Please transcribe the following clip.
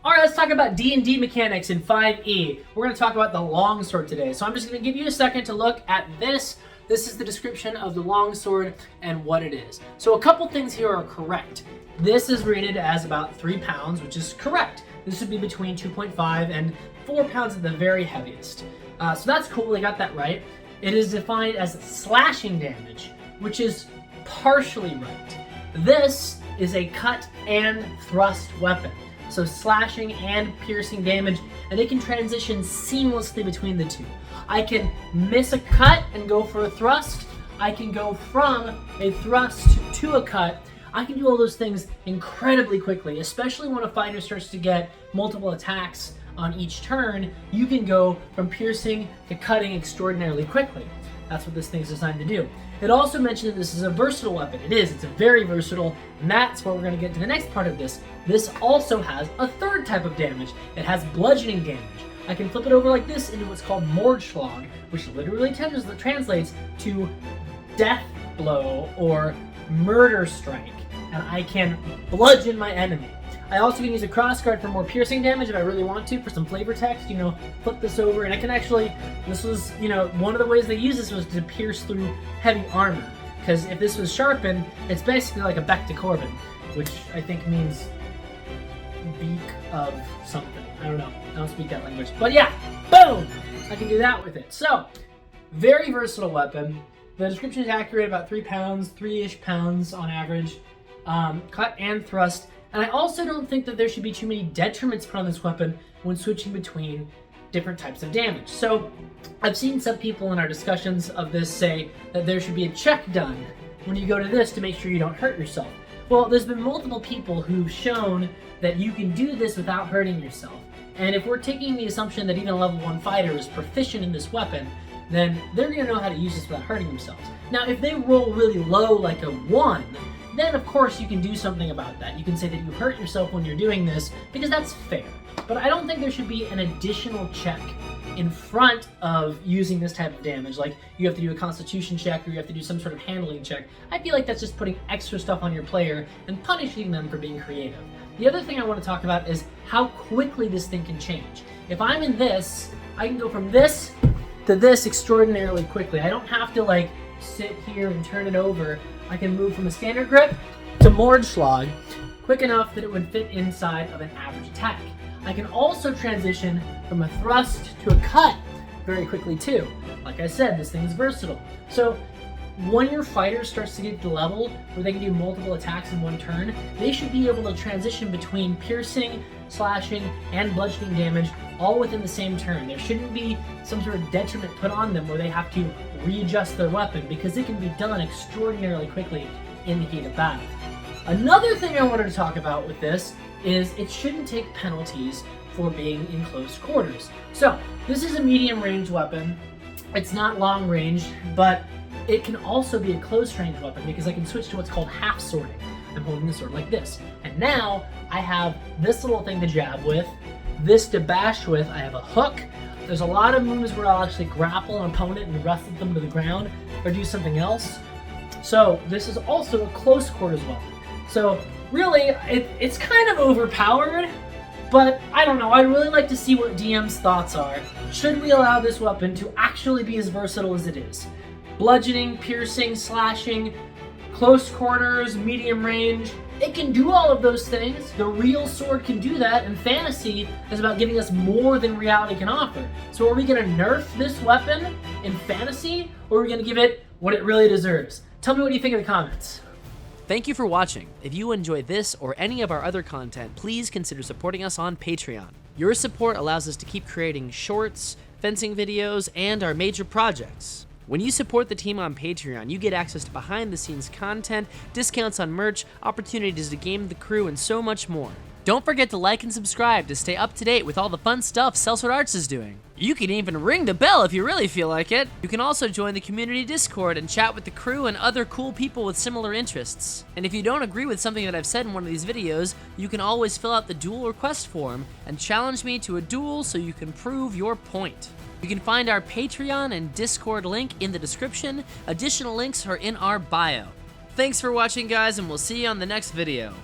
Alright, let's talk about D&D mechanics in 5e. We're going to talk about the Longsword today. So I'm just going to give you a second to look at this. This is the description of the Longsword and what it is. So a couple things here are correct. This is rated as about 3 pounds, which is correct. This would be between 2.5 and 4 pounds at the very heaviest. So that's cool, they got that right. It is defined as slashing damage, which is partially right. This is a cut and thrust weapon. So slashing and piercing damage, and it can transition seamlessly between the two. I can miss a cut and go for a thrust. I can go from a thrust to a cut. I can do all those things incredibly quickly, especially when a fighter starts to get multiple attacks on each turn. You can go from piercing to cutting extraordinarily quickly. That's what this thing is designed to do. It also mentioned that this is a versatile weapon. It is. It's a very versatile, and that's where we're going to get to the next part of this. This also has a third type of damage. It has bludgeoning damage. I can flip it over like this into what's called Mordschlag, which literally translates to death blow or murder strike, and I can bludgeon my enemy. I also can use a crossguard for more piercing damage if I really want to, for some flavor text, flip this over, and I can actually, this was, one of the ways they use this was to pierce through heavy armor, because if this was sharpened, it's basically like a Bec de Corbin, which I think means beak of something. I don't know, I don't speak that language, but yeah, boom! I can do that with it. So, very versatile weapon. The description is accurate, about 3 pounds, 3-ish pounds on average, cut and thrust. And I also don't think that there should be too many detriments put on this weapon when switching between different types of damage. So I've seen some people in our discussions of this say that there should be a check done when you go to this to make sure you don't hurt yourself. Well, there's been multiple people who've shown that you can do this without hurting yourself. And if we're taking the assumption that even a level 1 fighter is proficient in this weapon, then they're going to know how to use this without hurting themselves. Now, if they roll really low, like a 1, then of course you can do something about that. You can say that you hurt yourself when you're doing this, because that's fair. But I don't think there should be an additional check in front of using this type of damage. Like you have to do a constitution check or you have to do some sort of handling check. I feel like that's just putting extra stuff on your player and punishing them for being creative. The other thing I want to talk about is how quickly this thing can change. If I'm in this, I can go from this to this extraordinarily quickly. I don't have to like sit here and turn it over. I can move from a standard grip to Mordschlag quick enough that it would fit inside of an average attack. I can also transition from a thrust to a cut very quickly too. Like I said, this thing is versatile. So when your fighter starts to get to the level where they can do multiple attacks in one turn, they should be able to transition between piercing, slashing, and bludgeoning damage all within the same turn. There shouldn't be some sort of detriment put on them where they have to readjust their weapon, because it can be done extraordinarily quickly in the heat of battle. Another thing I wanted to talk about with this is it shouldn't take penalties for being in close quarters. So this is a medium range weapon. It's not long range, but it can also be a close range weapon because I can switch to what's called half swording. I'm holding the sword like this. And now I have this little thing to jab with, this to bash with, I have a hook. There's a lot of moves where I'll actually grapple an opponent and wrestle them to the ground or do something else. So this is also a close quarters weapon. So really, it's kind of overpowered, but I don't know. I'd really like to see what DM's thoughts are. Should we allow this weapon to actually be as versatile as it is? Bludgeoning, piercing, slashing, close quarters, medium range. It can do all of those things. The real sword can do that, and fantasy is about giving us more than reality can offer. So are we going to nerf this weapon in fantasy, or are we going to give it what it really deserves? Tell me what you think in the comments. Thank you for watching. If you enjoyed this or any of our other content, please consider supporting us on Patreon. Your support allows us to keep creating shorts, fencing videos, and our major projects. When you support the team on Patreon, you get access to behind-the-scenes content, discounts on merch, opportunities to game the crew, and so much more. Don't forget to like and subscribe to stay up to date with all the fun stuff Sellsword Arts is doing. You can even ring the bell if you really feel like it. You can also join the community Discord and chat with the crew and other cool people with similar interests. And if you don't agree with something that I've said in one of these videos, you can always fill out the duel request form and challenge me to a duel so you can prove your point. You can find our Patreon and Discord link in the description. Additional links are in our bio. Thanks for watching, guys, and we'll see you on the next video.